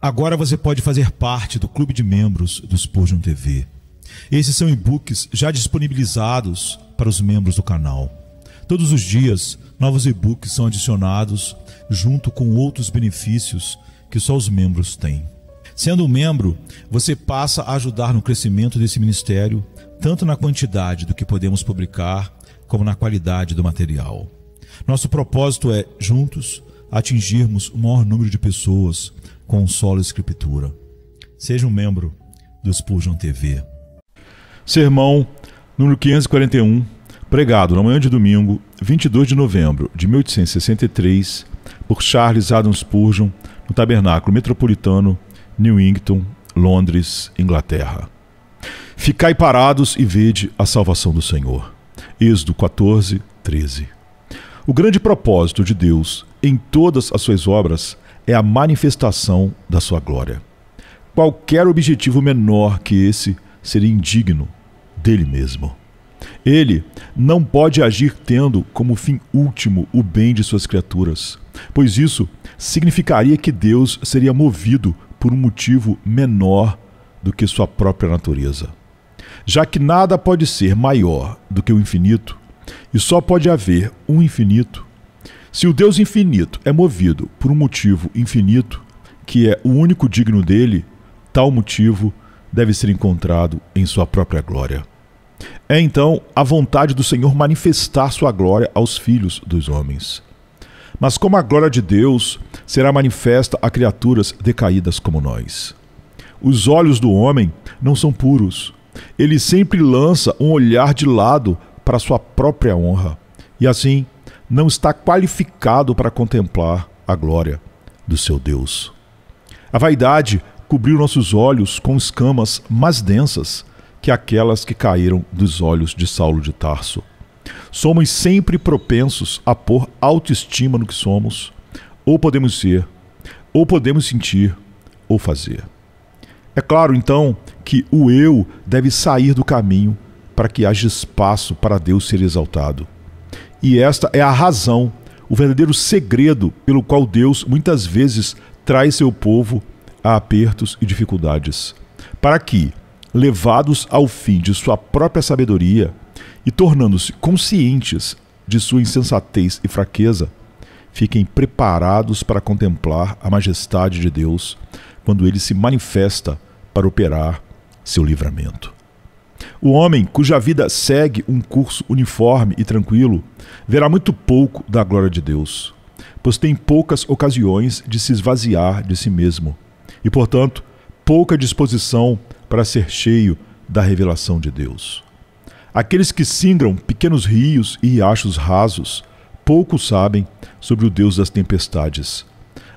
Agora você pode fazer parte do clube de membros do Spurgeon TV. Esses são e-books já disponibilizados para os membros do canal. Todos os dias, novos e-books são adicionados junto com outros benefícios que só os membros têm. Sendo um membro, você passa a ajudar no crescimento desse ministério, tanto na quantidade do que podemos publicar, como na qualidade do material. Nosso propósito é, juntos, atingirmos o maior número de pessoas com solo escritura. Seja um membro do Spurgeon TV. Sermão número 541, pregado na manhã de domingo, 22 de novembro de 1863, por Charles Haddon Spurgeon, no Tabernáculo Metropolitano, Newington, Londres, Inglaterra. Ficai parados e vede a salvação do Senhor. Êxodo 14, 13. O grande propósito de Deus em todas as suas obras é a manifestação da sua glória. Qualquer objetivo menor que esse seria indigno dele mesmo. Ele não pode agir tendo como fim último o bem de suas criaturas, pois isso significaria que Deus seria movido por um motivo menor do que sua própria natureza. Já que nada pode ser maior do que o infinito, e só pode haver um infinito, se o Deus infinito é movido por um motivo infinito, que é o único digno dele, tal motivo deve ser encontrado em sua própria glória. É então a vontade do Senhor manifestar sua glória aos filhos dos homens. Mas como a glória de Deus será manifesta a criaturas decaídas como nós? Os olhos do homem não são puros. Ele sempre lança um olhar de lado para sua própria honra, e assim não está qualificado para contemplar a glória do seu Deus. A vaidade cobriu nossos olhos com escamas mais densas que aquelas que caíram dos olhos de Saulo de Tarso. Somos sempre propensos a pôr autoestima no que somos, ou podemos ser, ou podemos sentir, ou fazer. É claro, então, que o eu deve sair do caminho para que haja espaço para Deus ser exaltado. E esta é a razão, o verdadeiro segredo pelo qual Deus muitas vezes traz seu povo a apertos e dificuldades, para que, levados ao fim de sua própria sabedoria e tornando-se conscientes de sua insensatez e fraqueza, fiquem preparados para contemplar a majestade de Deus quando ele se manifesta para operar seu livramento. O homem cuja vida segue um curso uniforme e tranquilo verá muito pouco da glória de Deus, pois tem poucas ocasiões de se esvaziar de si mesmo e, portanto, pouca disposição para ser cheio da revelação de Deus. Aqueles que singram pequenos rios e riachos rasos pouco sabem sobre o Deus das tempestades,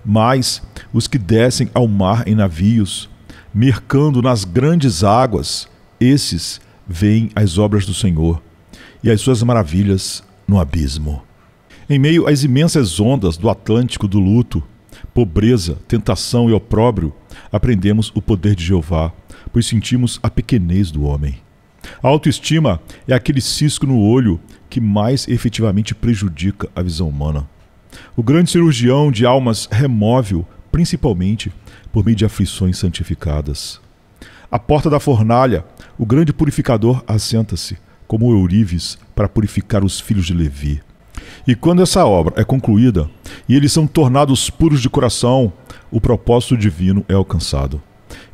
mas os que descem ao mar em navios, mercando nas grandes águas, esses veem as obras do Senhor e as suas maravilhas no abismo. Em meio às imensas ondas do Atlântico do luto, pobreza, tentação e opróbrio, aprendemos o poder de Jeová, pois sentimos a pequenez do homem. A autoestima é aquele cisco no olho que mais efetivamente prejudica a visão humana. O grande cirurgião de almas remove-o, principalmente por meio de aflições santificadas. À porta da fornalha, o grande purificador assenta-se, como Eurives, para purificar os filhos de Levi. E quando essa obra é concluída, e eles são tornados puros de coração, o propósito divino é alcançado.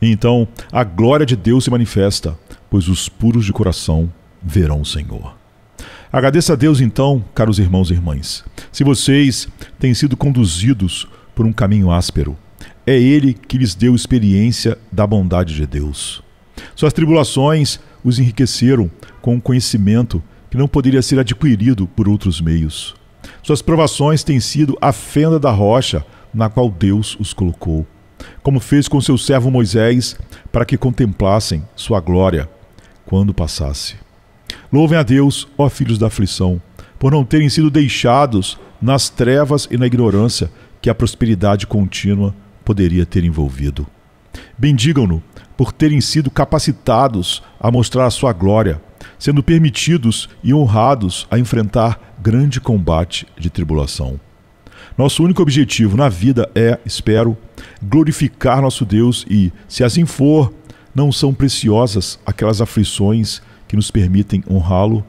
E então a glória de Deus se manifesta, pois os puros de coração verão o Senhor. Agradeça a Deus então, caros irmãos e irmãs, se vocês têm sido conduzidos por um caminho áspero. É Ele que lhes deu experiência da bondade de Deus. Suas tribulações os enriqueceram com um conhecimento que não poderia ser adquirido por outros meios. Suas provações têm sido a fenda da rocha na qual Deus os colocou, como fez com seu servo Moisés, para que contemplassem sua glória quando passasse. Louvem a Deus, ó filhos da aflição, por não terem sido deixados nas trevas e na ignorância que a prosperidade contínua poderia ter envolvido. Bendigam-no por terem sido capacitados a mostrar a sua glória, sendo permitidos e honrados a enfrentar grande combate de tribulação. Nosso único objetivo na vida é, espero, glorificar nosso Deus e, se assim for, não são preciosas aquelas aflições que nos permitem honrá-lo?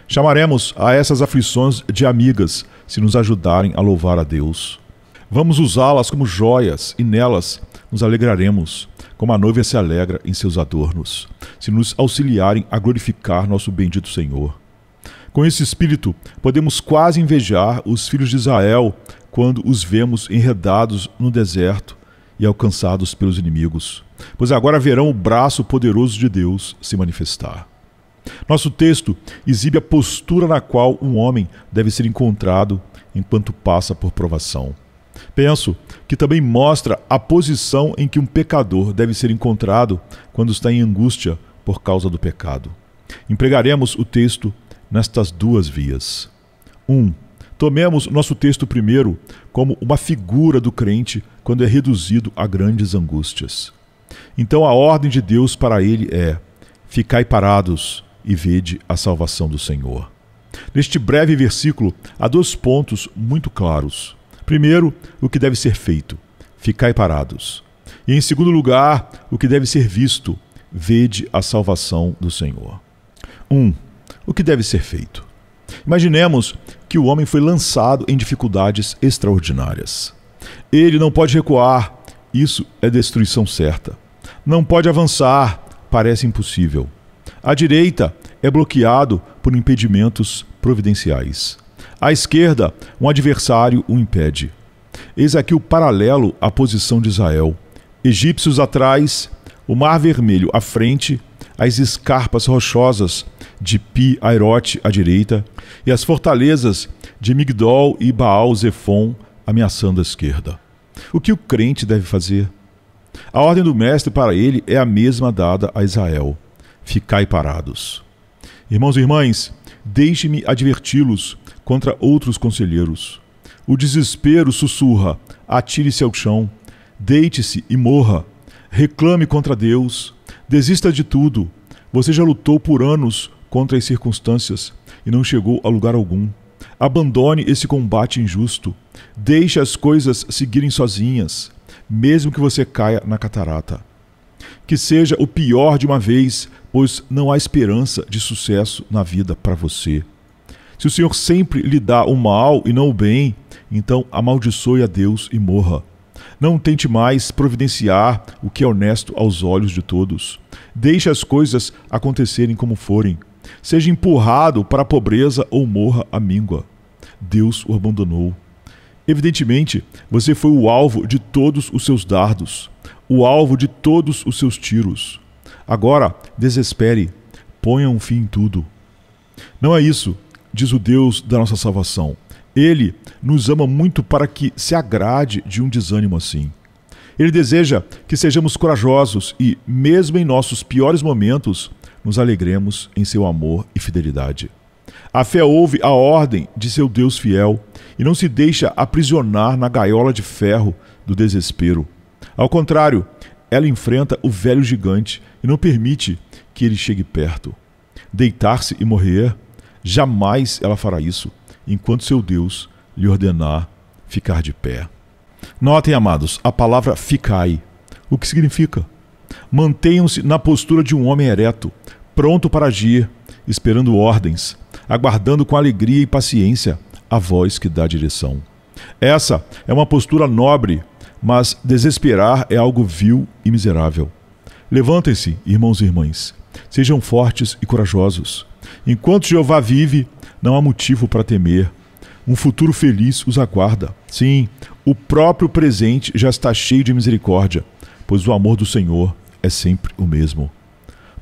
Chamaremos a essas aflições de amigas, se nos ajudarem a louvar a Deus. Vamos usá-las como joias e nelas nos alegraremos, como a noiva se alegra em seus adornos, se nos auxiliarem a glorificar nosso bendito Senhor. Com esse espírito, podemos quase invejar os filhos de Israel quando os vemos enredados no deserto e alcançados pelos inimigos, pois agora verão o braço poderoso de Deus se manifestar. Nosso texto exibe a postura na qual um homem deve ser encontrado enquanto passa por provação. Penso que também mostra a posição em que um pecador deve ser encontrado quando está em angústia por causa do pecado. Empregaremos o texto nestas duas vias. 1. Tomemos nosso texto primeiro como uma figura do crente quando é reduzido a grandes angústias. Então a ordem de Deus para ele é: ficai parados e vede a salvação do Senhor. Neste breve versículo há 2 pontos muito claros. Primeiro, o que deve ser feito: ficai parados. E em segundo lugar, o que deve ser visto: vede a salvação do Senhor. 1. O que deve ser feito? Imaginemos que o homem foi lançado em dificuldades extraordinárias. Ele não pode recuar, isso é destruição certa. Não pode avançar, parece impossível. À direita, é bloqueado por impedimentos providenciais. À esquerda, um adversário o impede. Eis aqui o paralelo à posição de Israel. Egípcios atrás, o Mar Vermelho à frente, as escarpas rochosas de Pi-Airote à direita e as fortalezas de Migdol e Baal-Zefon ameaçando a esquerda. O que o crente deve fazer? A ordem do mestre para ele é a mesma dada a Israel: ficai parados. Irmãos e irmãs, deixe-me adverti-los contra outros conselheiros. O desespero sussurra: atire-se ao chão, deite-se e morra, reclame contra Deus, desista de tudo. Você já lutou por anos contra as circunstâncias e não chegou a lugar algum. Abandone esse combate injusto. Deixe as coisas seguirem sozinhas, mesmo que você caia na catarata. Que seja o pior de uma vez, pois não há esperança de sucesso na vida para você. Se o Senhor sempre lhe dá o mal e não o bem, então amaldiçoe a Deus e morra. Não tente mais providenciar o que é honesto aos olhos de todos. Deixe as coisas acontecerem como forem. Seja empurrado para a pobreza ou morra à míngua. Deus o abandonou. Evidentemente, você foi o alvo de todos os seus dardos, o alvo de todos os seus tiros. Agora, desespere, ponha um fim em tudo. Não é isso, diz o Deus da nossa salvação. Ele nos ama muito para que se agrade de um desânimo assim. Ele deseja que sejamos corajosos e, mesmo em nossos piores momentos, nos alegremos em seu amor e fidelidade. A fé ouve a ordem de seu Deus fiel e não se deixa aprisionar na gaiola de ferro do desespero. Ao contrário, ela enfrenta o velho gigante e não permite que ele chegue perto. Deitar-se e morrer, jamais ela fará isso, enquanto seu Deus lhe ordenar ficar de pé. Notem, amados, a palavra ficai. O que significa? Mantenham-se na postura de um homem ereto, pronto para agir, esperando ordens, aguardando com alegria e paciência a voz que dá direção. Essa é uma postura nobre, mas desesperar é algo vil e miserável. Levantem-se, irmãos e irmãs, sejam fortes e corajosos. Enquanto Jeová vive, não há motivo para temer. Um futuro feliz os aguarda. Sim, o próprio presente já está cheio de misericórdia, pois o amor do Senhor é sempre o mesmo.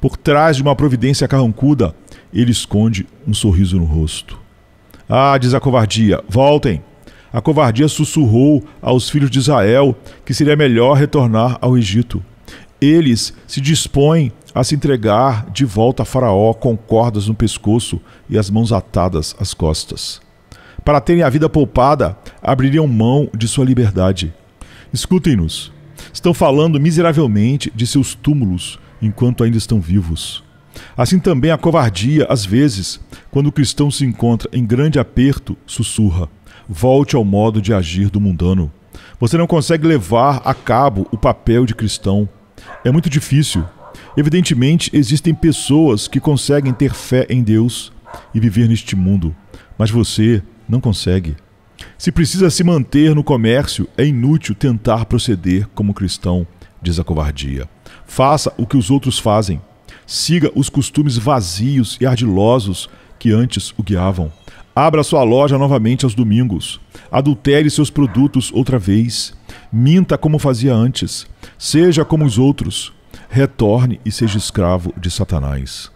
Por trás de uma providência carrancuda, ele esconde um sorriso no rosto. Ah, diz a covardia, voltem! A covardia sussurrou aos filhos de Israel que seria melhor retornar ao Egito. Eles se dispõem a se entregar de volta a Faraó com cordas no pescoço e as mãos atadas às costas. Para terem a vida poupada, abririam mão de sua liberdade. Escutem-nos. Estão falando miseravelmente de seus túmulos enquanto ainda estão vivos. Assim também a covardia, às vezes, quando o cristão se encontra em grande aperto, sussurra: Volte ao modo de agir do mundano. Você não consegue levar a cabo o papel de cristão. É muito difícil. Evidentemente, existem pessoas que conseguem ter fé em Deus e viver neste mundo, mas você não consegue. Se precisa se manter no comércio, é inútil tentar proceder como cristão, diz a covardia. Faça o que os outros fazem. Siga os costumes vazios e ardilosos que antes o guiavam. Abra sua loja novamente aos domingos. Adultere seus produtos outra vez. Minta como fazia antes. Seja como os outros. Retorne e seja escravo de Satanás.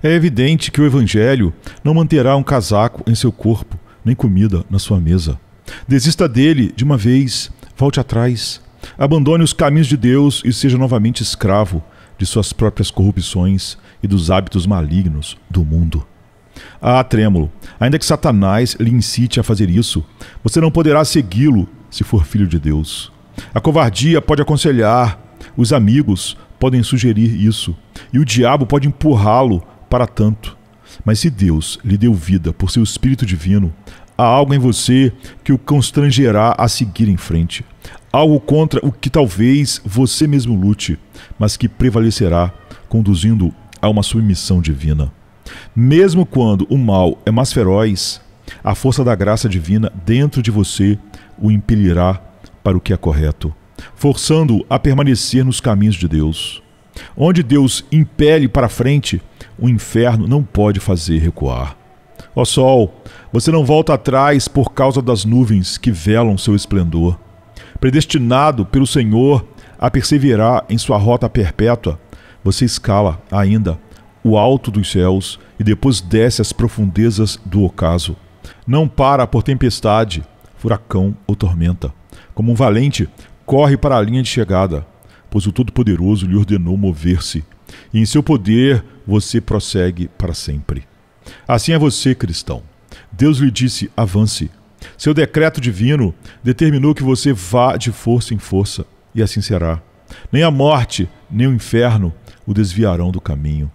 É evidente que o Evangelho não manterá um casaco em seu corpo, nem comida na sua mesa. Desista dele de uma vez, volte atrás. Abandone os caminhos de Deus e seja novamente escravo de suas próprias corrupções e dos hábitos malignos do mundo. Ah, trêmulo, ainda que Satanás lhe incite a fazer isso, você não poderá segui-lo se for filho de Deus. A covardia pode aconselhar, os amigos podem sugerir isso, e o diabo pode empurrá-lo para tanto. Mas se Deus lhe deu vida por seu Espírito Divino, há algo em você que o constrangerá a seguir em frente. Algo contra o que talvez você mesmo lute, mas que prevalecerá, conduzindo a uma submissão divina. Mesmo quando o mal é mais feroz, a força da graça divina dentro de você o impelirá para o que é correto, forçando-o a permanecer nos caminhos de Deus. Onde Deus impele para frente, o inferno não pode fazer recuar. Ó sol, você não volta atrás por causa das nuvens que velam seu esplendor. Predestinado pelo Senhor a perseverar em sua rota perpétua, você escala ainda o alto dos céus e depois desce às profundezas do ocaso. Não para por tempestade, furacão ou tormenta. Como um valente, corre para a linha de chegada, pois o Todo-Poderoso lhe ordenou mover-se, e em seu poder você prossegue para sempre. Assim é você, cristão. Deus lhe disse, avance. Seu decreto divino determinou que você vá de força em força, e assim será. Nem a morte, nem o inferno o desviarão do caminho.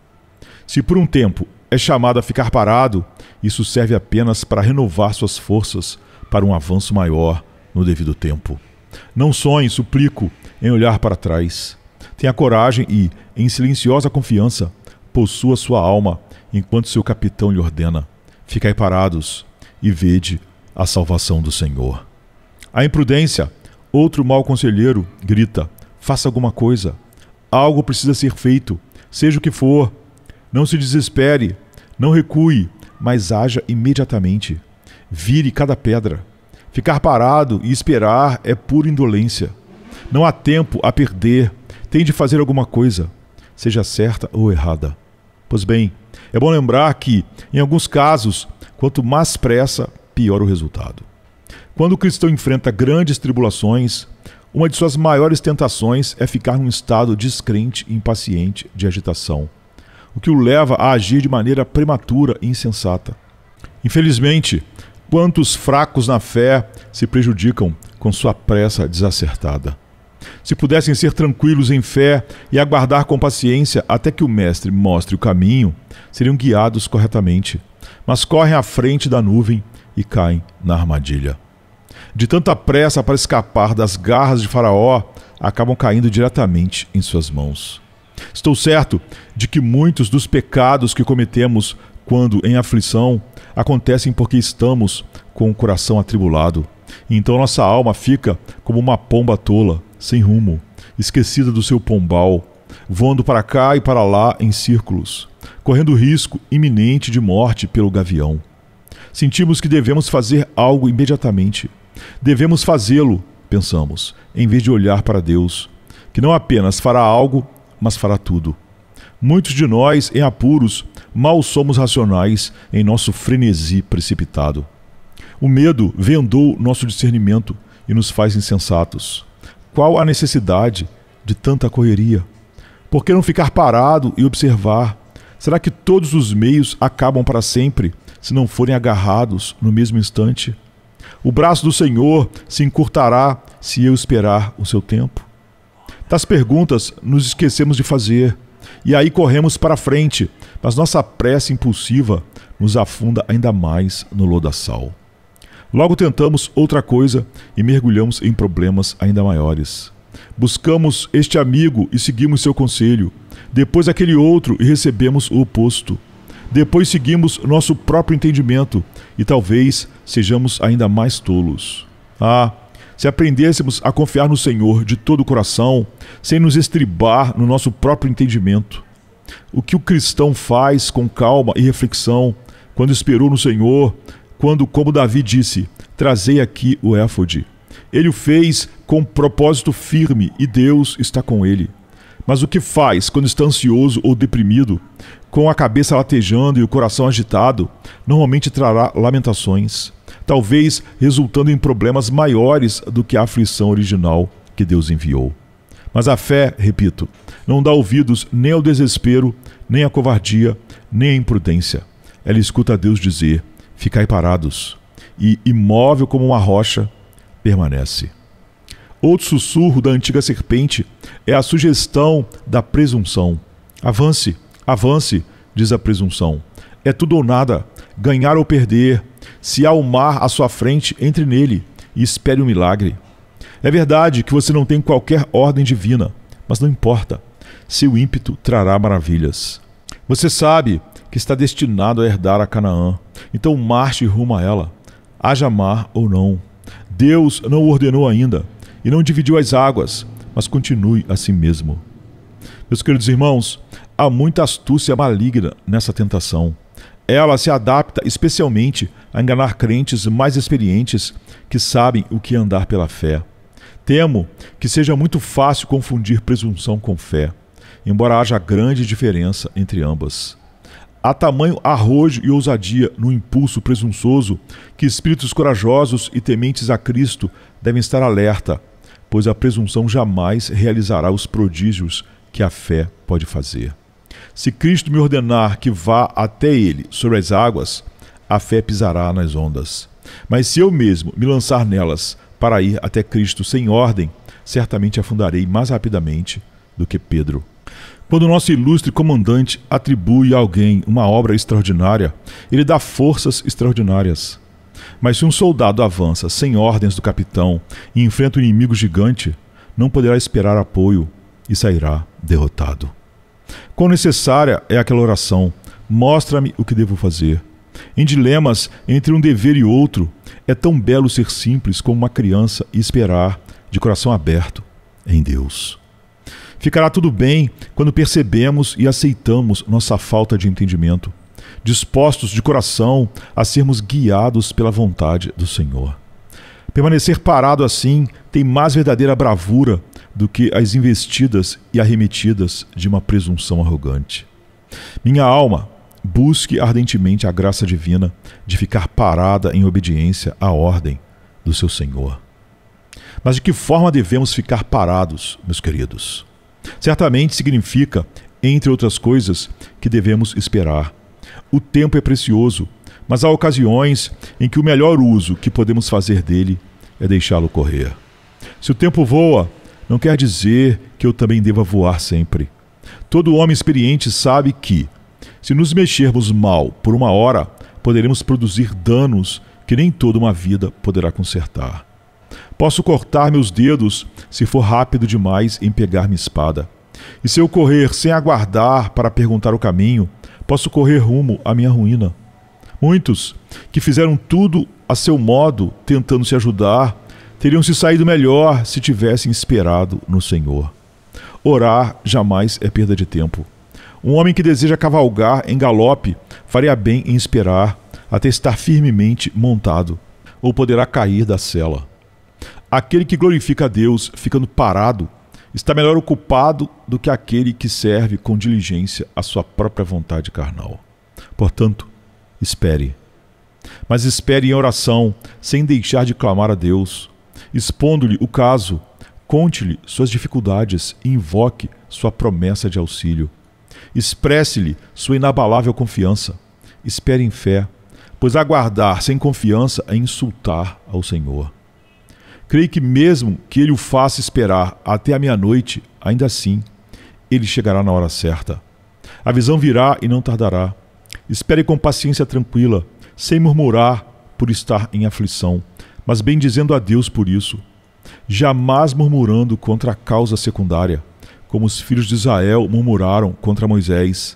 Se por um tempo é chamado a ficar parado, isso serve apenas para renovar suas forças para um avanço maior no devido tempo. Não sonhe, suplico, em olhar para trás. Tenha coragem e, em silenciosa confiança, possua sua alma enquanto seu capitão lhe ordena. Ficai parados e vede a salvação do Senhor. A imprudência, outro mau conselheiro, grita, faça alguma coisa. Algo precisa ser feito, seja o que for. Não se desespere, não recue, mas haja imediatamente. Vire cada pedra. Ficar parado e esperar é pura indolência. Não há tempo a perder, tem de fazer alguma coisa, seja certa ou errada. Pois bem, é bom lembrar que, em alguns casos, quanto mais pressa, pior o resultado. Quando o cristão enfrenta grandes tribulações, uma de suas maiores tentações é ficar num estado descrente e impaciente de agitação, o que o leva a agir de maneira prematura e insensata. Infelizmente, quantos fracos na fé se prejudicam com sua pressa desacertada. Se pudessem ser tranquilos em fé e aguardar com paciência até que o Mestre mostre o caminho, seriam guiados corretamente, mas correm à frente da nuvem e caem na armadilha. De tanta pressa para escapar das garras de Faraó, acabam caindo diretamente em suas mãos. Estou certo de que muitos dos pecados que cometemos quando em aflição acontecem porque estamos com o coração atribulado. E então nossa alma fica como uma pomba tola, sem rumo, esquecida do seu pombal, voando para cá e para lá em círculos, correndo risco iminente de morte pelo gavião. Sentimos que devemos fazer algo imediatamente. Devemos fazê-lo, pensamos, em vez de olhar para Deus, que não apenas fará algo, mas fará tudo. Muitos de nós, em apuros, mal somos racionais em nosso frenesi precipitado. O medo vendou nosso discernimento e nos faz insensatos. Qual a necessidade de tanta correria? Por que não ficar parado e observar? Será que todos os meios acabam para sempre, se não forem agarrados no mesmo instante? O braço do Senhor se encurtará se eu esperar o seu tempo? Das perguntas nos esquecemos de fazer, e aí corremos para frente, mas nossa pressa impulsiva nos afunda ainda mais no lodaçal. Logo tentamos outra coisa e mergulhamos em problemas ainda maiores. Buscamos este amigo e seguimos seu conselho, depois aquele outro e recebemos o oposto. Depois seguimos nosso próprio entendimento e talvez sejamos ainda mais tolos. Se aprendêssemos a confiar no Senhor de todo o coração, sem nos estribar no nosso próprio entendimento. O que o cristão faz com calma e reflexão, quando esperou no Senhor, quando, como Davi disse, trazei aqui o éfode. Ele o fez com propósito firme e Deus está com ele. Mas o que faz quando está ansioso ou deprimido, com a cabeça latejando e o coração agitado, normalmente trará lamentações, talvez resultando em problemas maiores do que a aflição original que Deus enviou. Mas a fé, repito, não dá ouvidos nem ao desespero, nem à covardia, nem à imprudência. Ela escuta a Deus dizer: ficai parados, e, imóvel como uma rocha, permanece. Outro sussurro da antiga serpente é a sugestão da presunção. Avance, avance, diz a presunção. É tudo ou nada, ganhar ou perder. Se há o mar à sua frente, entre nele e espere um milagre. É verdade que você não tem qualquer ordem divina, mas não importa. Seu ímpeto trará maravilhas. Você sabe que está destinado a herdar a Canaã, então marche rumo a ela. Haja mar ou não. Deus não o ordenou ainda e não dividiu as águas, mas continue assim mesmo. Meus queridos irmãos, há muita astúcia maligna nessa tentação. Ela se adapta especialmente a enganar crentes mais experientes que sabem o que é andar pela fé. Temo que seja muito fácil confundir presunção com fé, embora haja grande diferença entre ambas. Há tamanho arrojo e ousadia no impulso presunçoso que espíritos corajosos e tementes a Cristo devem estar alerta, pois a presunção jamais realizará os prodígios que a fé pode fazer. Se Cristo me ordenar que vá até Ele sobre as águas, a fé pisará nas ondas. Mas se eu mesmo me lançar nelas para ir até Cristo sem ordem, certamente afundarei mais rapidamente do que Pedro. Quando o nosso ilustre comandante atribui a alguém uma obra extraordinária, ele dá forças extraordinárias. Mas se um soldado avança sem ordens do capitão e enfrenta um inimigo gigante, não poderá esperar apoio e sairá derrotado. Quão necessária é aquela oração: mostra-me o que devo fazer. Em dilemas entre um dever e outro, é tão belo ser simples como uma criança e esperar, de coração aberto, em Deus. Ficará tudo bem quando percebemos e aceitamos nossa falta de entendimento, dispostos de coração a sermos guiados pela vontade do Senhor. Permanecer parado assim tem mais verdadeira bravura do que as investidas e arremetidas de uma presunção arrogante. Minha alma, busque ardentemente a graça divina de ficar parada em obediência à ordem do seu Senhor. Mas de que forma devemos ficar parados, meus queridos? Certamente significa, entre outras coisas, que devemos esperar. O tempo é precioso, mas há ocasiões em que o melhor uso que podemos fazer dele é deixá-lo correr. Se o tempo voa, não quer dizer que eu também deva voar sempre. Todo homem experiente sabe que, se nos mexermos mal por uma hora, poderemos produzir danos que nem toda uma vida poderá consertar. Posso cortar meus dedos se for rápido demais em pegar minha espada. E se eu correr sem aguardar para perguntar o caminho, posso correr rumo à minha ruína. Muitos, que fizeram tudo a seu modo, tentando se ajudar, teriam se saído melhor se tivessem esperado no Senhor. Orar jamais é perda de tempo. Um homem que deseja cavalgar em galope faria bem em esperar até estar firmemente montado, ou poderá cair da sela. Aquele que glorifica a Deus ficando parado está melhor ocupado do que aquele que serve com diligência a sua própria vontade carnal. Portanto, espere. Mas espere em oração, sem deixar de clamar a Deus. Expondo-lhe o caso, conte-lhe suas dificuldades e invoque sua promessa de auxílio. Expresse-lhe sua inabalável confiança. Espere em fé, pois aguardar sem confiança é insultar ao Senhor. Creio que mesmo que ele o faça esperar até a meia-noite, ainda assim, ele chegará na hora certa. A visão virá e não tardará. Espere com paciência tranquila, sem murmurar, por estar em aflição, mas bendizendo a Deus por isso. Jamais murmurando contra a causa secundária, como os filhos de Israel murmuraram contra Moisés.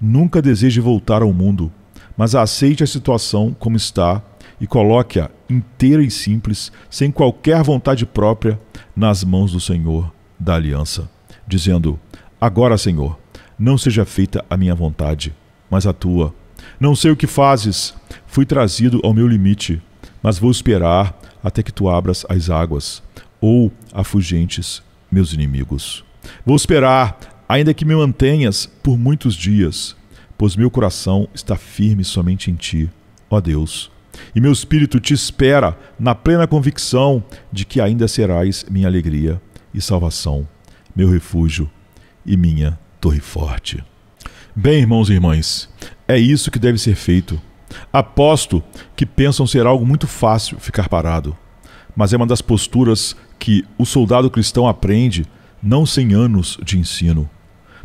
Nunca deseje voltar ao mundo, mas aceite a situação como está e coloque-a inteira e simples, sem qualquer vontade própria, nas mãos do Senhor da aliança, dizendo: agora, Senhor, não seja feita a minha vontade, mas a tua. Não sei o que fazes, fui trazido ao meu limite, mas vou esperar até que tu abras as águas, ou afugentes meus inimigos. Vou esperar, ainda que me mantenhas por muitos dias, pois meu coração está firme somente em ti, ó Deus. E meu espírito te espera na plena convicção de que ainda serás minha alegria e salvação, meu refúgio e minha torre forte. Bem, irmãos e irmãs, é isso que deve ser feito. Aposto que pensam ser algo muito fácil ficar parado, mas é uma das posturas que o soldado cristão aprende não sem anos de ensino.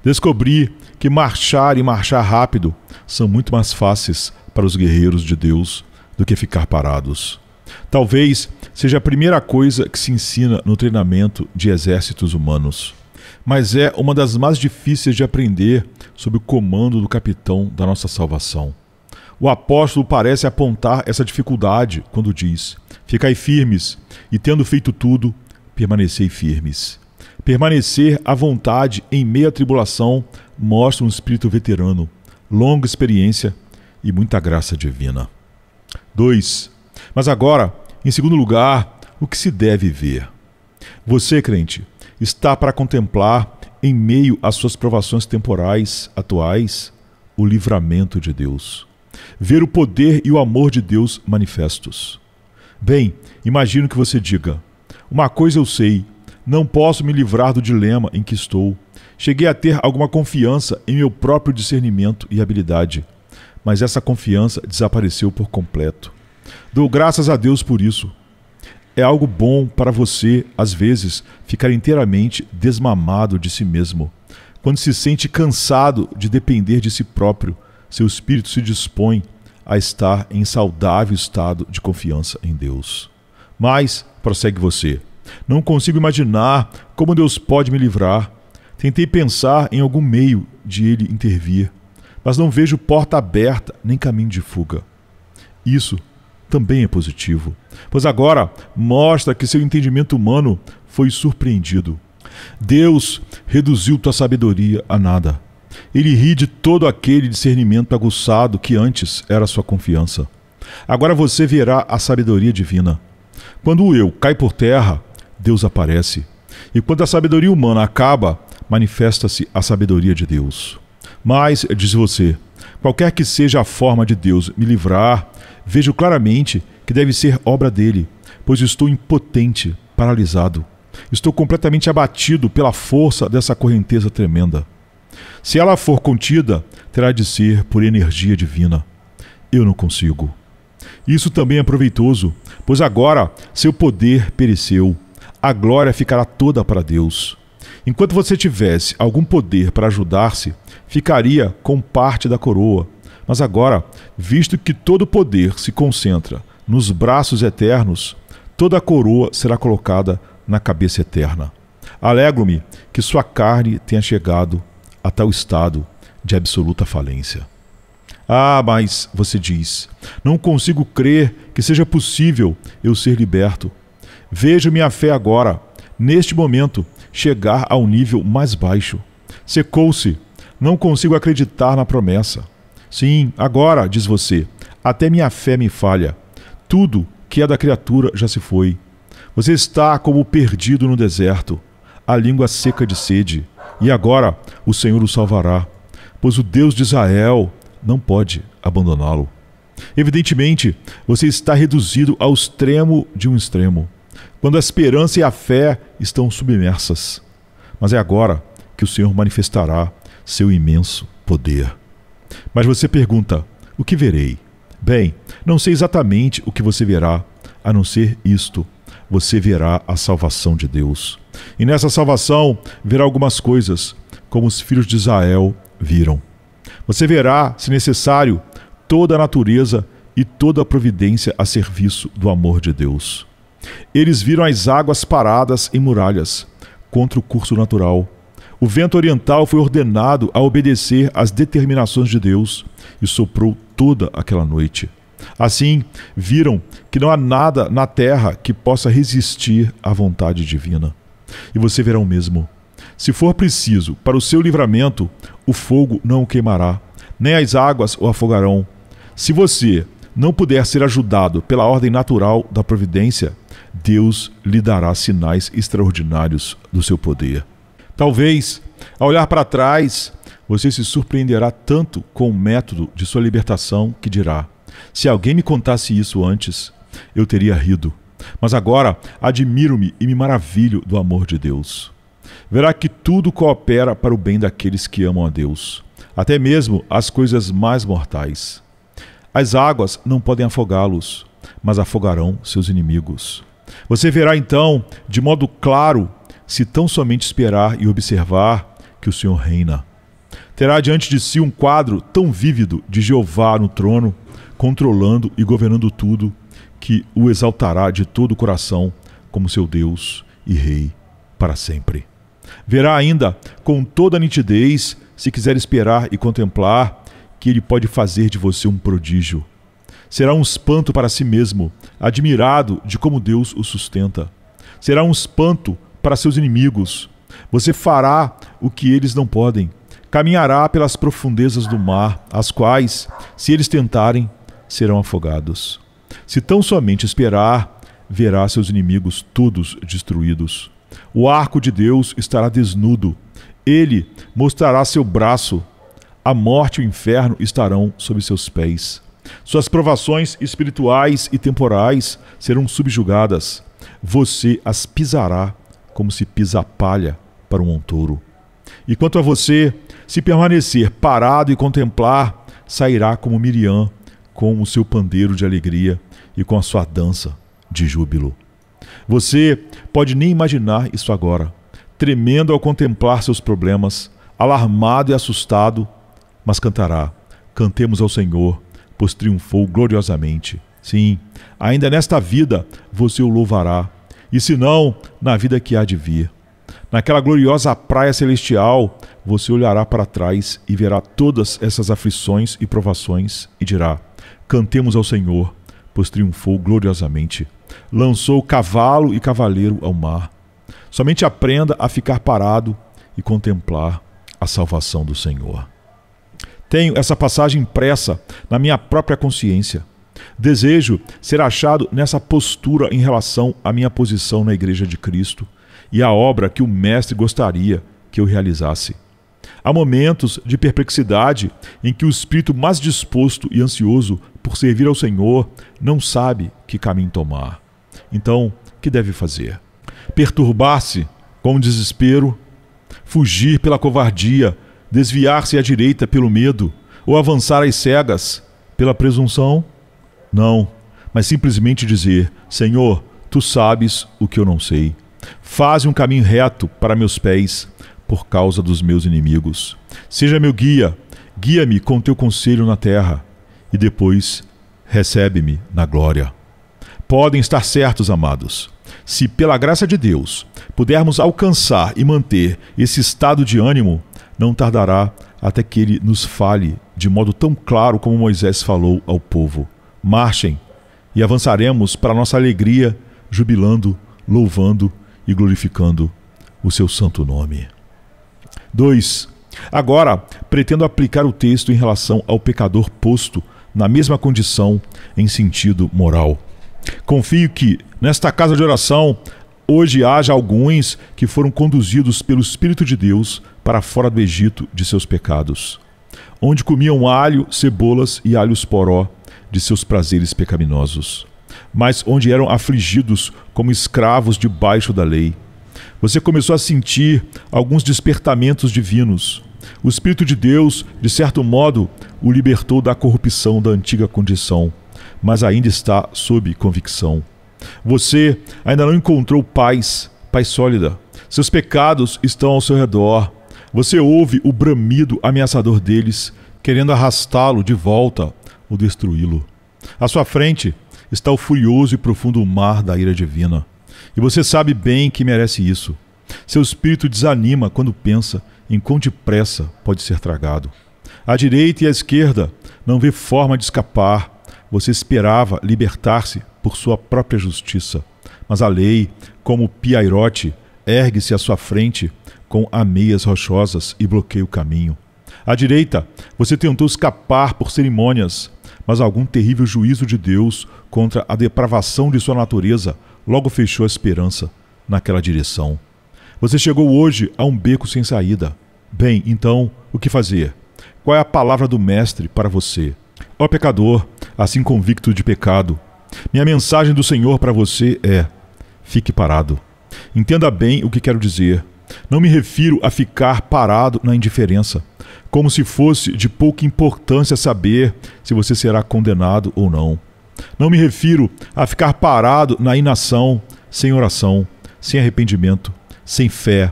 Descobri que marchar e marchar rápido são muito mais fáceis para os guerreiros de Deus do que ficar parados. Talvez seja a primeira coisa que se ensina no treinamento de exércitos humanos, mas é uma das mais difíceis de aprender sob o comando do capitão da nossa salvação. O apóstolo parece apontar essa dificuldade quando diz: ficai firmes, e tendo feito tudo, permanecei firmes. Permanecer à vontade em meio à tribulação mostra um espírito veterano, longa experiência e muita graça divina. 2. Mas agora, em segundo lugar, o que se deve ver? Você, crente, está para contemplar, em meio às suas provações temporais atuais, o livramento de Deus. Ver o poder e o amor de Deus manifestos. Bem, imagino que você diga: uma coisa eu sei, não posso me livrar do dilema em que estou. Cheguei a ter alguma confiança em meu próprio discernimento e habilidade, mas essa confiança desapareceu por completo. Dou graças a Deus por isso. É algo bom para você, às vezes, ficar inteiramente desmamado de si mesmo. Quando se sente cansado de depender de si próprio, seu espírito se dispõe a estar em saudável estado de confiança em Deus. Mas, prossegue você, não consigo imaginar como Deus pode me livrar. Tentei pensar em algum meio de Ele intervir, mas não vejo porta aberta nem caminho de fuga. Isso também é positivo, pois agora mostra que seu entendimento humano foi surpreendido. Deus reduziu tua sabedoria a nada. Ele ri de todo aquele discernimento aguçado que antes era sua confiança. Agora você verá a sabedoria divina. Quando o eu cai por terra, Deus aparece. E quando a sabedoria humana acaba, manifesta-se a sabedoria de Deus. Mas, diz você, qualquer que seja a forma de Deus me livrar, vejo claramente que deve ser obra dele, pois estou impotente, paralisado. Estou completamente abatido pela força dessa correnteza tremenda. Se ela for contida, terá de ser por energia divina. Eu não consigo. Isso também é proveitoso, pois agora seu poder pereceu. A glória ficará toda para Deus. Enquanto você tivesse algum poder para ajudar-se, ficaria com parte da coroa. Mas agora, visto que todo poder se concentra nos braços eternos, toda a coroa será colocada na cabeça eterna. Alegro-me que sua carne tenha chegado a tal estado de absoluta falência. Ah, mas, você diz, não consigo crer que seja possível eu ser liberto. Vejo minha fé agora, neste momento, chegar ao nível mais baixo. Secou-se, não consigo acreditar na promessa. Sim, agora, diz você, até minha fé me falha. Tudo que é da criatura já se foi. Você está como perdido no deserto, a língua seca de sede, e agora o Senhor o salvará, pois o Deus de Israel não pode abandoná-lo. Evidentemente, você está reduzido ao extremo de um extremo, quando a esperança e a fé estão submersas. Mas é agora que o Senhor manifestará seu imenso poder. Mas você pergunta, o que verei? Bem, não sei exatamente o que você verá, a não ser isto. Você verá a salvação de Deus. E nessa salvação verá algumas coisas, como os filhos de Israel viram. Você verá, se necessário, toda a natureza e toda a providência a serviço do amor de Deus. Eles viram as águas paradas em muralhas, contra o curso natural. O vento oriental foi ordenado a obedecer às determinações de Deus e soprou toda aquela noite. Assim, viram que não há nada na terra que possa resistir à vontade divina. E você verá o mesmo. Se for preciso para o seu livramento, o fogo não o queimará, nem as águas o afogarão. Se você não puder ser ajudado pela ordem natural da providência, Deus lhe dará sinais extraordinários do seu poder. Talvez, ao olhar para trás, você se surpreenderá tanto com o método de sua libertação que dirá: se alguém me contasse isso antes, eu teria rido. Mas agora admiro-me e me maravilho do amor de Deus. Verá que tudo coopera para o bem daqueles que amam a Deus, até mesmo as coisas mais mortais. As águas não podem afogá-los, mas afogarão seus inimigos. Você verá então, de modo claro, se tão somente esperar e observar, que o Senhor reina. Terá diante de si um quadro tão vívido de Jeová no trono, controlando e governando tudo, que o exaltará de todo o coração como seu Deus e Rei para sempre. Verá ainda, com toda a nitidez, se quiser esperar e contemplar, que Ele pode fazer de você um prodígio. Será um espanto para si mesmo, admirado de como Deus o sustenta. Será um espanto para seus inimigos. Você fará o que eles não podem. Caminhará pelas profundezas do mar, as quais, se eles tentarem, serão afogados. Se tão somente esperar, verá seus inimigos todos destruídos. O arco de Deus estará desnudo. Ele mostrará seu braço. A morte e o inferno estarão sob seus pés. Suas provações espirituais e temporais serão subjugadas. Você as pisará como se pisa a palha para um montouro. E quanto a você, se permanecer parado e contemplar, sairá como Miriam, com o seu pandeiro de alegria e com a sua dança de júbilo. Você pode nem imaginar isso agora, tremendo ao contemplar seus problemas, alarmado e assustado, mas cantará: cantemos ao Senhor, pois triunfou gloriosamente. Sim, ainda nesta vida você o louvará, e se não, na vida que há de vir. Naquela gloriosa praia celestial, você olhará para trás e verá todas essas aflições e provações e dirá: cantemos ao Senhor, pois triunfou gloriosamente. Lançou cavalo e cavaleiro ao mar. Somente aprenda a ficar parado e contemplar a salvação do Senhor. Tenho essa passagem impressa na minha própria consciência. Desejo ser achado nessa postura em relação à minha posição na Igreja de Cristo e à obra que o Mestre gostaria que eu realizasse. Há momentos de perplexidade em que o espírito mais disposto e ansioso por servir ao Senhor não sabe que caminho tomar. Então, o que deve fazer? Perturbar-se com o desespero? Fugir pela covardia? Desviar-se à direita pelo medo? Ou avançar às cegas pela presunção? Não, mas simplesmente dizer: Senhor, Tu sabes o que eu não sei. Faze um caminho reto para meus pés, por causa dos meus inimigos. Seja meu guia, guia-me com Teu conselho na terra, e depois recebe-me na glória. Podem estar certos, amados, se pela graça de Deus pudermos alcançar e manter esse estado de ânimo, não tardará até que Ele nos fale de modo tão claro como Moisés falou ao povo: marchem, e avançaremos para nossa alegria, jubilando, louvando e glorificando o Seu santo nome. 2. Agora, pretendo aplicar o texto em relação ao pecador posto na mesma condição em sentido moral. Confio que, nesta casa de oração, hoje haja alguns que foram conduzidos pelo Espírito de Deus para fora do Egito de seus pecados, onde comiam alho, cebolas e alhos poró de seus prazeres pecaminosos, mas onde eram afligidos como escravos debaixo da lei. Você começou a sentir alguns despertamentos divinos. O Espírito de Deus, de certo modo, o libertou da corrupção da antiga condição, mas ainda está sob convicção. Você ainda não encontrou paz sólida. Seus pecados estão ao seu redor. Você ouve o bramido ameaçador deles, querendo arrastá-lo de volta ou destruí-lo. À sua frente está o furioso e profundo mar da ira divina. E você sabe bem que merece isso. Seu espírito desanima quando pensa em quão depressa pode ser tragado. À direita e à esquerda não vê forma de escapar. Você esperava libertar-se por sua própria justiça. Mas a lei, como piairote, ergue-se à sua frente com ameias rochosas e bloqueia o caminho. À direita, você tentou escapar por cerimônias, mas algum terrível juízo de Deus contra a depravação de sua natureza logo fechou a esperança naquela direção. Você chegou hoje a um beco sem saída. Bem, então, o que fazer? Qual é a palavra do Mestre para você? Ó pecador, assim convicto de pecado, minha mensagem do Senhor para você é: fique parado. Entenda bem o que quero dizer. Não me refiro a ficar parado na indiferença, como se fosse de pouca importância saber se você será condenado ou não. Não me refiro a ficar parado na inação, sem oração, sem arrependimento, sem fé.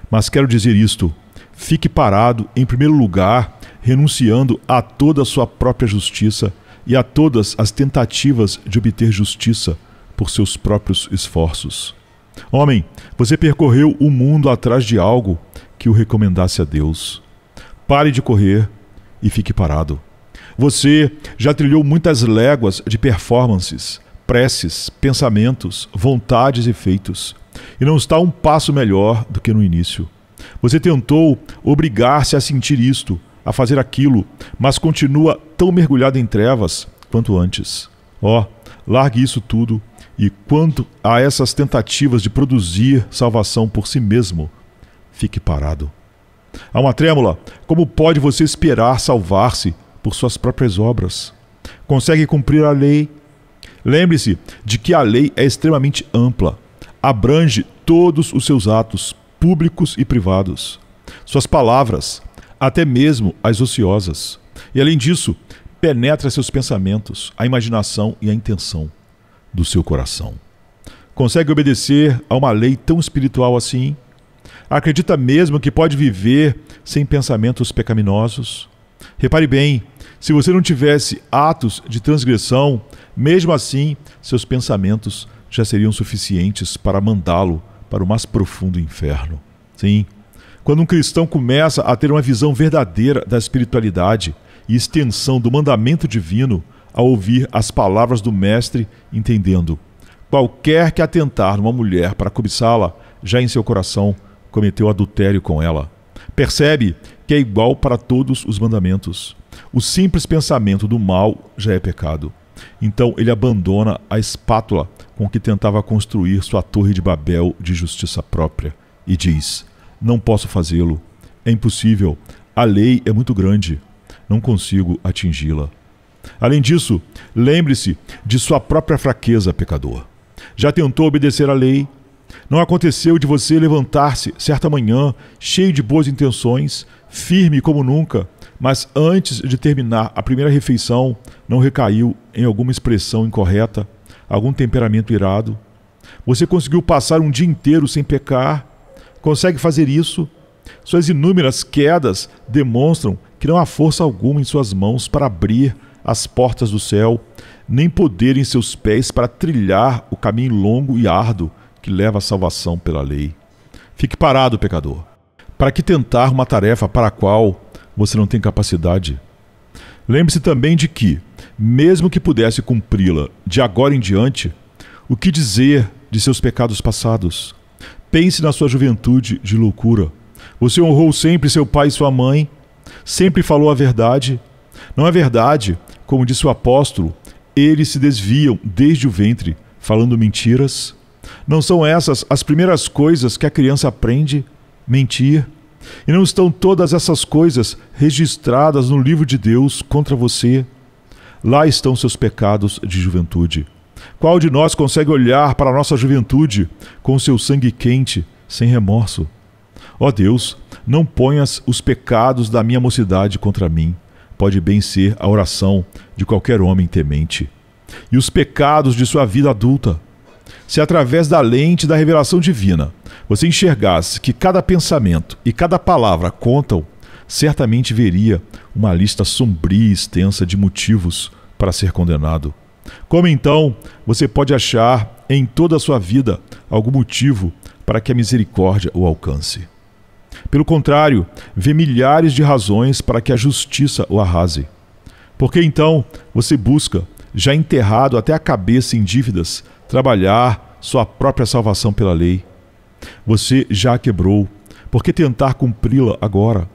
Mas quero dizer isto: fique parado, em primeiro lugar, renunciando a toda a sua própria justiça e a todas as tentativas de obter justiça por seus próprios esforços. Homem, você percorreu o mundo atrás de algo que o recomendasse a Deus. Pare de correr e fique parado. Você já trilhou muitas léguas de performances, preces, pensamentos, vontades e feitos, e não está um passo melhor do que no início. Você tentou obrigar-se a sentir isto, a fazer aquilo, mas continua tão mergulhado em trevas quanto antes. Largue isso tudo. E quanto a essas tentativas de produzir salvação por si mesmo, fique parado. Alma trêmula, como pode você esperar salvar-se por suas próprias obras? Consegue cumprir a lei? Lembre-se de que a lei é extremamente ampla, abrange todos os seus atos, públicos e privados, suas palavras, até mesmo as ociosas. E além disso, penetra seus pensamentos, a imaginação e a intenção do seu coração. Consegue obedecer a uma lei tão espiritual assim? Acredita mesmo que pode viver sem pensamentos pecaminosos? Repare bem, se você não tivesse atos de transgressão, mesmo assim, seus pensamentos já seriam suficientes para mandá-lo para o mais profundo inferno. Sim, quando um cristão começa a ter uma visão verdadeira da espiritualidade e extensão do mandamento divino, ao ouvir as palavras do Mestre, entendendo: qualquer que atentar numa mulher para cobiçá-la, já em seu coração cometeu adultério com ela. Percebe que é igual para todos os mandamentos. O simples pensamento do mal já é pecado. Então ele abandona a espátula com que tentava construir sua torre de Babel de justiça própria e diz: não posso fazê-lo, é impossível, a lei é muito grande, não consigo atingi-la. Além disso, lembre-se de sua própria fraqueza, pecador. Já tentou obedecer à lei? Não aconteceu de você levantar-se certa manhã, cheio de boas intenções, firme como nunca, mas antes de terminar a primeira refeição, não recaiu em alguma expressão incorreta, algum temperamento irado? Você conseguiu passar um dia inteiro sem pecar? Consegue fazer isso? Suas inúmeras quedas demonstram que não há força alguma em suas mãos para abrir as portas do céu, nem poder em seus pés para trilhar o caminho longo e árduo que leva à salvação pela lei. Fique parado, pecador. Para que tentar uma tarefa para a qual você não tem capacidade? Lembre-se também de que, mesmo que pudesse cumpri-la de agora em diante, o que dizer de seus pecados passados? Pense na sua juventude de loucura. Você honrou sempre seu pai e sua mãe, sempre falou a verdade. Não é verdade, como disse o apóstolo, eles se desviam desde o ventre, falando mentiras? Não são essas as primeiras coisas que a criança aprende? Mentir? E não estão todas essas coisas registradas no livro de Deus contra você? Lá estão seus pecados de juventude. Qual de nós consegue olhar para a nossa juventude com seu sangue quente, sem remorso? Ó Deus, não ponhas os pecados da minha mocidade contra mim. Pode bem ser a oração de qualquer homem temente. E os pecados de sua vida adulta. Se através da lente da revelação divina você enxergasse que cada pensamento e cada palavra contam, certamente veria uma lista sombria e extensa de motivos para ser condenado. Como então você pode achar em toda a sua vida algum motivo para que a misericórdia o alcance? Pelo contrário, vê milhares de razões para que a justiça o arrase. Por que então você busca, já enterrado até a cabeça em dívidas, trabalhar sua própria salvação pela lei? Você já a quebrou. Por que tentar cumpri-la agora?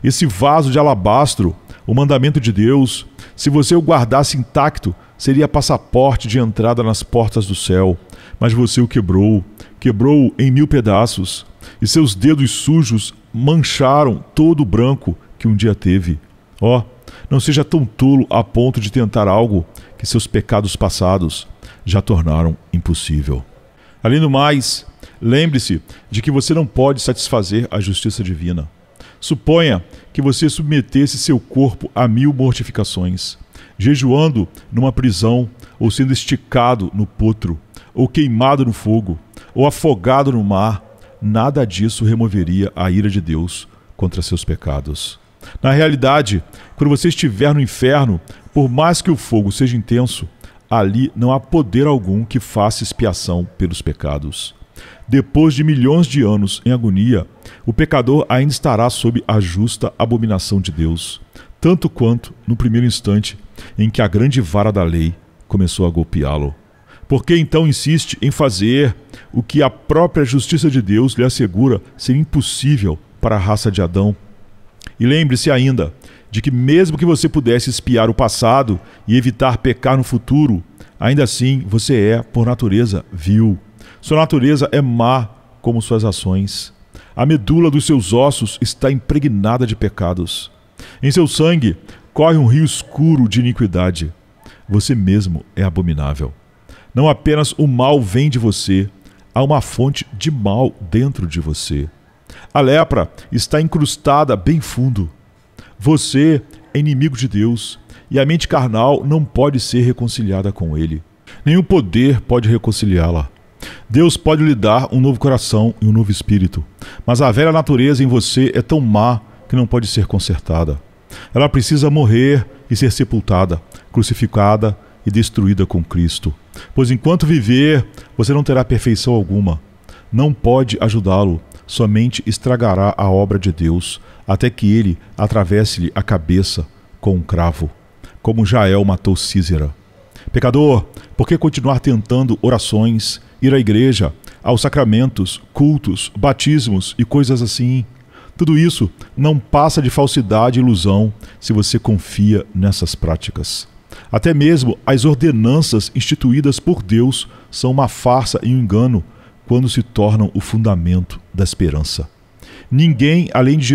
Esse vaso de alabastro, o mandamento de Deus, se você o guardasse intacto, seria passaporte de entrada nas portas do céu. Mas você o quebrou em 1000 pedaços, e seus dedos sujos mancharam todo o branco que um dia teve. Não seja tão tolo a ponto de tentar algo que seus pecados passados já tornaram impossível. Além do mais, lembre-se de que você não pode satisfazer a justiça divina. Suponha que você submetesse seu corpo a 1000 mortificações, jejuando numa prisão, ou sendo esticado no potro, ou queimado no fogo, ou afogado no mar. Nada disso removeria a ira de Deus contra seus pecados. Na realidade, quando você estiver no inferno, por mais que o fogo seja intenso, ali não há poder algum que faça expiação pelos pecados. Depois de milhões de anos em agonia, o pecador ainda estará sob a justa abominação de Deus, tanto quanto no primeiro instante em que a grande vara da lei começou a golpeá-lo. Por que então insiste em fazer o que a própria justiça de Deus lhe assegura ser impossível para a raça de Adão? E lembre-se ainda de que mesmo que você pudesse espiar o passado e evitar pecar no futuro, ainda assim você é, por natureza, vil. Sua natureza é má como suas ações. A medula dos seus ossos está impregnada de pecados. Em seu sangue corre um rio escuro de iniquidade. Você mesmo é abominável. Não apenas o mal vem de você, há uma fonte de mal dentro de você. A lepra está incrustada bem fundo. Você é inimigo de Deus e a mente carnal não pode ser reconciliada com Ele. Nenhum poder pode reconciliá-la. Deus pode lhe dar um novo coração e um novo espírito, mas a velha natureza em você é tão má que não pode ser consertada. Ela precisa morrer e ser sepultada, crucificada e destruída com Cristo. Pois enquanto viver, você não terá perfeição alguma. Não pode ajudá-lo, somente estragará a obra de Deus, até que ele atravesse-lhe a cabeça com um cravo, como Jael matou Sísera. Pecador, por que continuar tentando orações, ir à igreja, aos sacramentos, cultos, batismos e coisas assim? Tudo isso não passa de falsidade e ilusão se você confia nessas práticas. Até mesmo as ordenanças instituídas por Deus são uma farsa e um engano quando se tornam o fundamento da esperança. Ninguém além de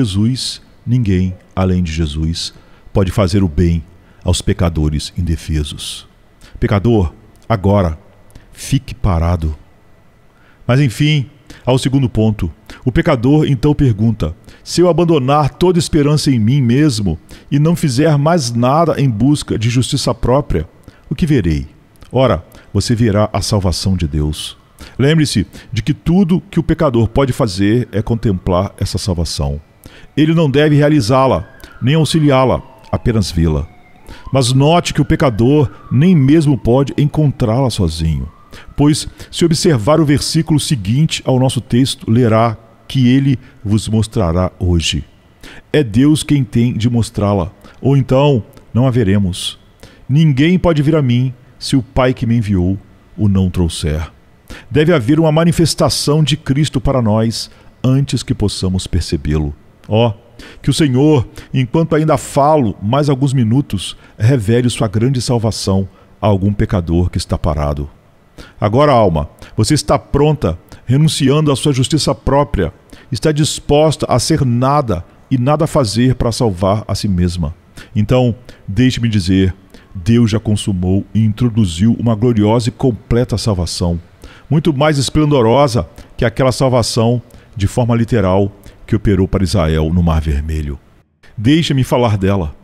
Jesus pode fazer o bem aos pecadores indefesos. Pecador, agora, fique parado. Mas enfim, ao segundo ponto, o pecador então pergunta: se eu abandonar toda esperança em mim mesmo e não fizer mais nada em busca de justiça própria, o que verei? Ora, você verá a salvação de Deus. Lembre-se de que tudo que o pecador pode fazer é contemplar essa salvação. Ele não deve realizá-la, nem auxiliá-la, apenas vê-la. Mas note que o pecador nem mesmo pode encontrá-la sozinho, pois, se observar o versículo seguinte ao nosso texto, lerá que ele vos mostrará hoje. É Deus quem tem de mostrá-la, ou então não a veremos. Ninguém pode vir a mim se o Pai que me enviou o não trouxer. Deve haver uma manifestação de Cristo para nós antes que possamos percebê-lo. Que o Senhor, enquanto ainda falo mais alguns minutos, revele sua grande salvação a algum pecador que está parado. Agora, alma, você está pronta, renunciando à sua justiça própria, está disposta a ser nada e nada a fazer para salvar a si mesma. Então, deixe-me dizer, Deus já consumou e introduziu uma gloriosa e completa salvação, muito mais esplendorosa que aquela salvação, de forma literal, que operou para Israel no Mar Vermelho. Deixa-me falar dela.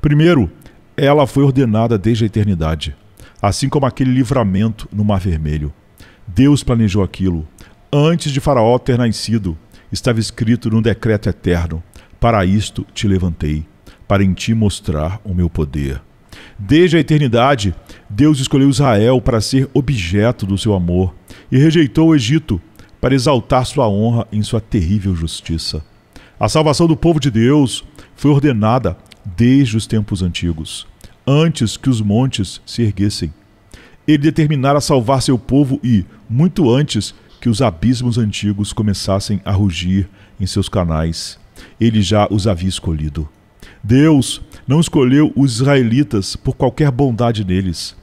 Primeiro, ela foi ordenada desde a eternidade, assim como aquele livramento no Mar Vermelho. Deus planejou aquilo. Antes de Faraó ter nascido, estava escrito num decreto eterno: para isto te levantei, para em ti mostrar o meu poder. Desde a eternidade, Deus escolheu Israel para ser objeto do seu amor e rejeitou o Egito para exaltar sua honra em sua terrível justiça. A salvação do povo de Deus foi ordenada desde os tempos antigos, antes que os montes se erguessem. Ele determinara salvar seu povo e, muito antes que os abismos antigos começassem a rugir em seus canais, ele já os havia escolhido. Deus não escolheu os israelitas por qualquer bondade neles.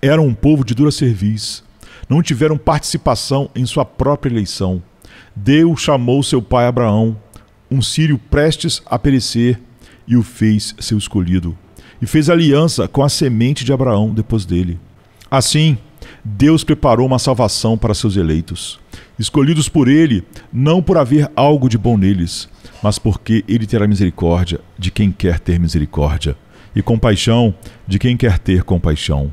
Eram um povo de dura cerviz. Não tiveram participação em sua própria eleição. Deus chamou seu pai Abraão, um sírio prestes a perecer, e o fez seu escolhido. E fez aliança com a semente de Abraão depois dele. Assim, Deus preparou uma salvação para seus eleitos, escolhidos por ele, não por haver algo de bom neles, mas porque ele terá misericórdia de quem quer ter misericórdia, e compaixão de quem quer ter compaixão.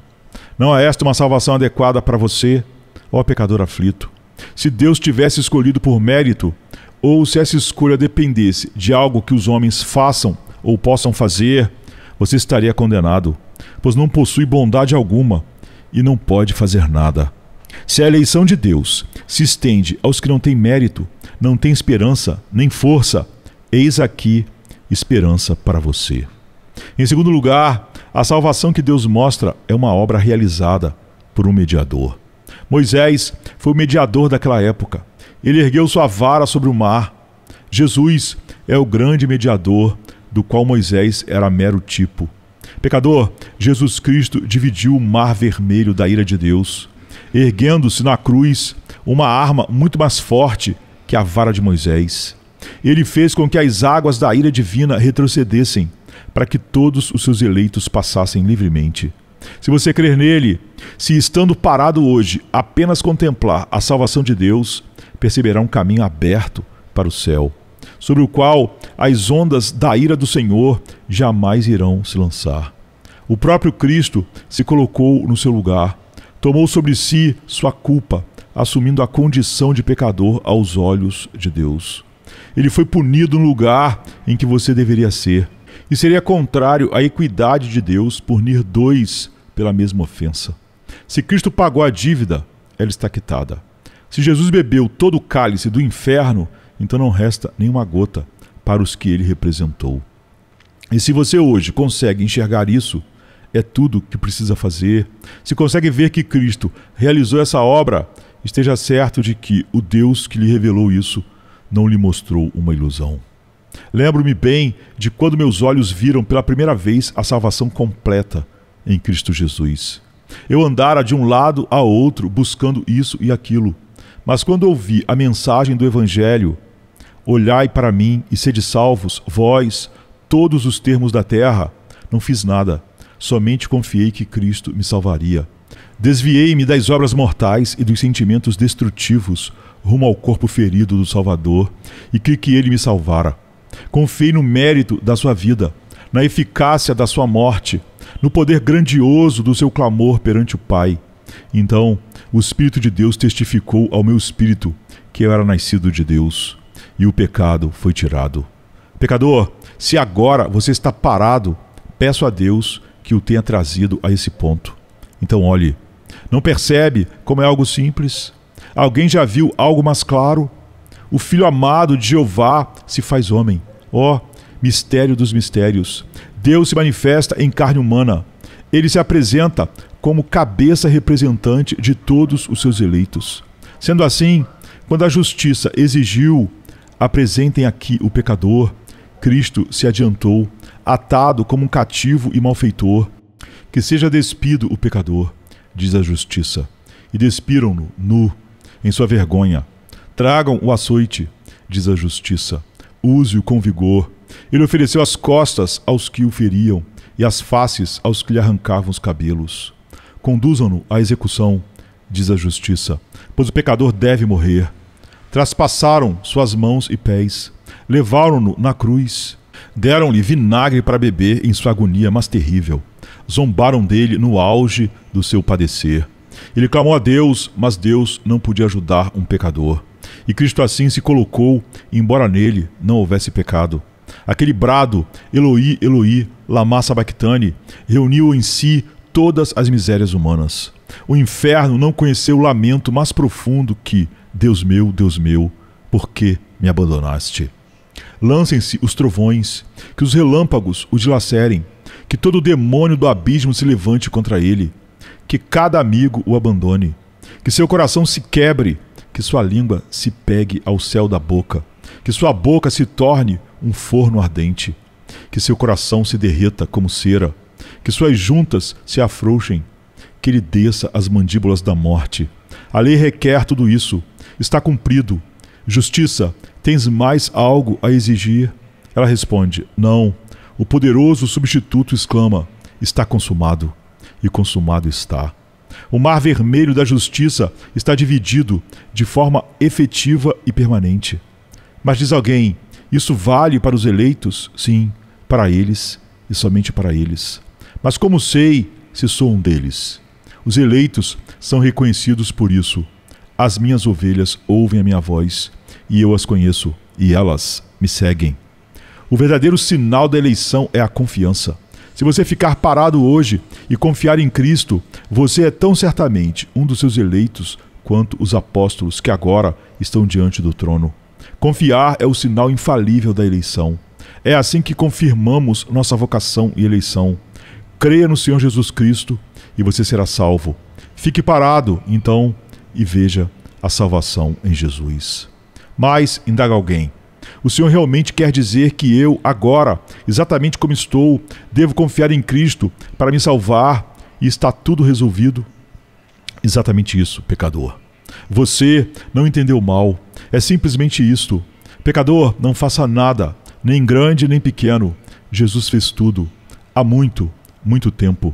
Não é esta uma salvação adequada para você, ó pecador aflito? Se Deus tivesse escolhido por mérito, ou se essa escolha dependesse de algo que os homens façam ou possam fazer, você estaria condenado, pois não possui bondade alguma e não pode fazer nada. Se a eleição de Deus se estende aos que não têm mérito, não têm esperança nem força, eis aqui esperança para você. Em segundo lugar, a salvação que Deus mostra é uma obra realizada por um mediador. Moisés foi o mediador daquela época. Ele ergueu sua vara sobre o mar. Jesus é o grande mediador, do qual Moisés era mero tipo. Pecador, Jesus Cristo dividiu o mar vermelho da ira de Deus, erguendo-se na cruz uma arma muito mais forte que a vara de Moisés. Ele fez com que as águas da ira divina retrocedessem, para que todos os seus eleitos passassem livremente. Se você crer nele, se estando parado hoje apenas contemplar a salvação de Deus, perceberá um caminho aberto para o céu, sobre o qual as ondas da ira do Senhor jamais irão se lançar. O próprio Cristo se colocou no seu lugar, tomou sobre si sua culpa, assumindo a condição de pecador aos olhos de Deus. Ele foi punido no lugar em que você deveria ser, e seria contrário à equidade de Deus punir dois pela mesma ofensa. Se Cristo pagou a dívida, ela está quitada. Se Jesus bebeu todo o cálice do inferno, então não resta nenhuma gota para os que ele representou. E se você hoje consegue enxergar isso, é tudo que precisa fazer. Se consegue ver que Cristo realizou essa obra, esteja certo de que o Deus que lhe revelou isso não lhe mostrou uma ilusão. Lembro-me bem de quando meus olhos viram pela primeira vez a salvação completa em Cristo Jesus. Eu andara de um lado a outro buscando isso e aquilo, mas quando ouvi a mensagem do Evangelho, olhai para mim e sede salvos, vós, todos os termos da terra, não fiz nada, somente confiei que Cristo me salvaria. Desviei-me das obras mortais e dos sentimentos destrutivos rumo ao corpo ferido do Salvador e criei que ele me salvara. Confiei no mérito da sua vida, na eficácia da sua morte, no poder grandioso do seu clamor perante o Pai. Então, o Espírito de Deus testificou ao meu espírito que eu era nascido de Deus, e o pecado foi tirado. Pecador, se agora você está parado, peço a Deus que o tenha trazido a esse ponto. Então olhe, não percebe como é algo simples? Alguém já viu algo mais claro? O Filho amado de Jeová se faz homem. Ó, mistério dos mistérios! Deus se manifesta em carne humana. Ele se apresenta como cabeça representante de todos os seus eleitos. Sendo assim, quando a justiça exigiu, apresentem aqui o pecador, Cristo se adiantou, atado como um cativo e malfeitor. Que seja despido o pecador, diz a justiça, e despiram-no nu, em sua vergonha. Tragam o açoite, diz a justiça, use-o com vigor. Ele ofereceu as costas aos que o feriam e as faces aos que lhe arrancavam os cabelos. Conduzam-no à execução, diz a justiça, pois o pecador deve morrer. Traspassaram suas mãos e pés, levaram-no na cruz, deram-lhe vinagre para beber em sua agonia mais terrível, zombaram dele no auge do seu padecer. Ele clamou a Deus, mas Deus não podia ajudar um pecador. E Cristo assim se colocou, embora nele não houvesse pecado. Aquele brado, Eloi, Eloi, lama sabachthani, reuniu em si todas as misérias humanas. O inferno não conheceu o lamento mais profundo que Deus meu, por que me abandonaste? Lancem-se os trovões, que os relâmpagos o dilacerem, que todo demônio do abismo se levante contra ele, que cada amigo o abandone, que seu coração se quebre, que sua língua se pegue ao céu da boca, que sua boca se torne um forno ardente, que seu coração se derreta como cera, que suas juntas se afrouxem, que ele desça as mandíbulas da morte. A lei requer tudo isso. Está cumprido. Justiça, tens mais algo a exigir? Ela responde, não. O poderoso substituto exclama, está consumado. E consumado está. O mar vermelho da justiça está dividido de forma efetiva e permanente. Mas diz alguém, isso vale para os eleitos? Sim, para eles e somente para eles. Mas como sei se sou um deles? Os eleitos são reconhecidos por isso. As minhas ovelhas ouvem a minha voz, e eu as conheço, e elas me seguem. O verdadeiro sinal da eleição é a confiança. Se você ficar parado hoje e confiar em Cristo, você é tão certamente um dos seus eleitos quanto os apóstolos que agora estão diante do trono. Confiar é o sinal infalível da eleição. É assim que confirmamos nossa vocação e eleição. Creia no Senhor Jesus Cristo e você será salvo. Fique parado, então, e veja a salvação em Jesus. Mas, indaga alguém, o Senhor realmente quer dizer que eu, agora, exatamente como estou, devo confiar em Cristo para me salvar e está tudo resolvido? Exatamente isso, pecador. Você não entendeu mal. É simplesmente isto. Pecador, não faça nada, nem grande nem pequeno. Jesus fez tudo. Há muito, muito tempo.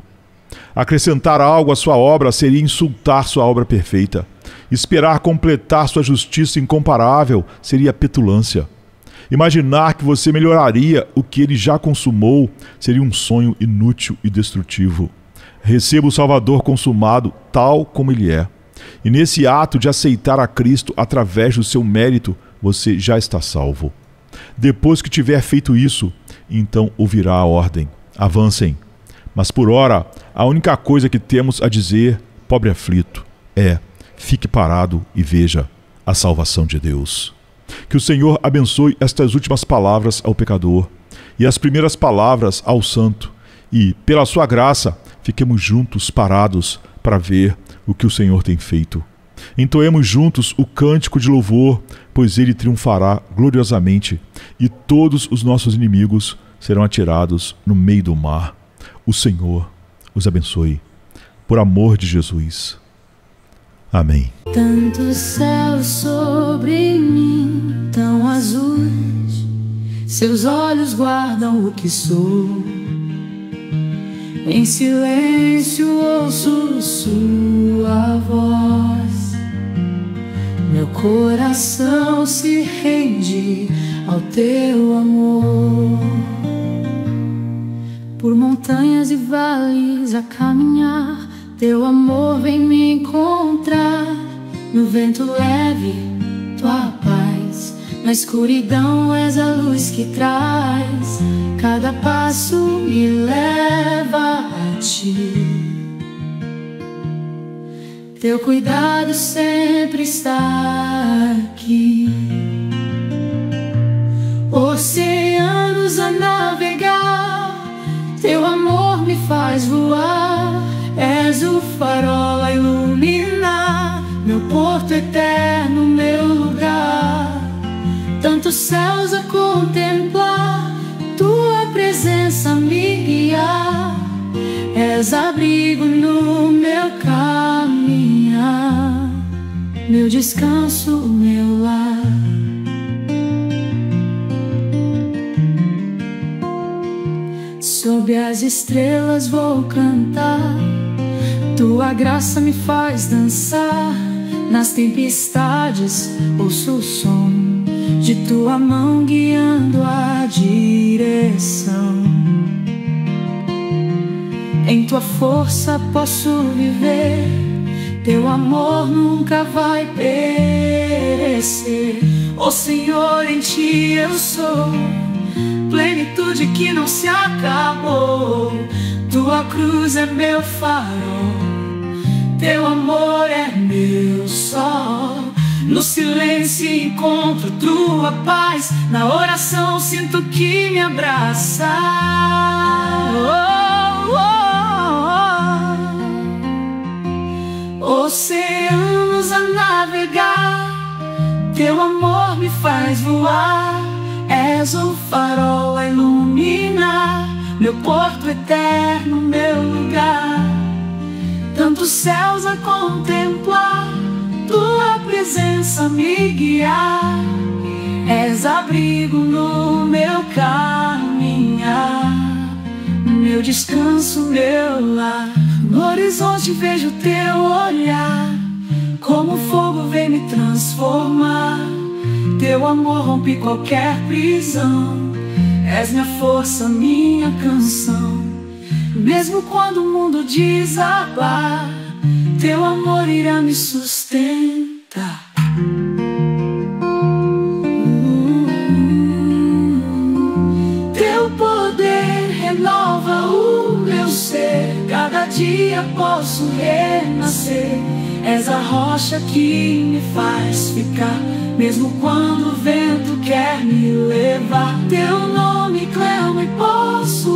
Acrescentar algo à sua obra seria insultar sua obra perfeita. Esperar completar sua justiça incomparável seria petulância. Imaginar que você melhoraria o que ele já consumou seria um sonho inútil e destrutivo. Receba o Salvador consumado tal como ele é. E nesse ato de aceitar a Cristo através do seu mérito, você já está salvo. Depois que tiver feito isso, então ouvirá a ordem. Avancem. Mas por ora, a única coisa que temos a dizer, pobre aflito, é: fique parado e veja a salvação de Deus. Que o Senhor abençoe estas últimas palavras ao pecador e as primeiras palavras ao santo, e, pela sua graça, fiquemos juntos parados para ver o que o Senhor tem feito. Entoemos juntos o cântico de louvor, pois ele triunfará gloriosamente, e todos os nossos inimigos serão atirados no meio do mar. O Senhor os abençoe. Por amor de Jesus. Amém. Tantos céus sobre mim, tão azuis, seus olhos guardam o que sou. Em silêncio ouço sua voz, meu coração se rende ao teu amor. Por montanhas e vales a caminhar, teu amor vem me encontrar. No vento leve, tua paz, na escuridão és a luz que traz. Cada passo me leva a ti. Teu cuidado sempre está aqui. Oceanos a navegar, teu amor me faz voar. És o farol a iluminar, meu porto eterno, meu lugar. Tantos céus a contemplar, tua presença me guiar. És abrigo no meu caminhar, meu descanso, meu lar. Sob as estrelas vou cantar, tua graça me faz dançar. Nas tempestades ouço o som de tua mão guiando a direção. Em tua força posso viver, teu amor nunca vai perecer. Ó Senhor, em ti eu sou pleno. de que não se acabou. Tua cruz é meu farol, teu amor é meu sol. No silêncio encontro tua paz, na oração sinto que me abraça. Oceanos a navegar, teu amor me faz voar. És o farol a iluminar meu porto eterno, meu lugar. Tantos céus a contemplar, tua presença me guiar. És abrigo no meu caminhar, meu descanso, meu lar. No horizonte vejo teu olhar, como fogo vem me transformar. Teu amor rompe qualquer prisão, és minha força, minha canção. Mesmo quando o mundo desabar, teu amor irá me sustentar. Teu poder renova o meu ser, cada dia posso renascer. És a rocha que me faz ficar, mesmo quando o vento quer me levar. Teu nome clamo e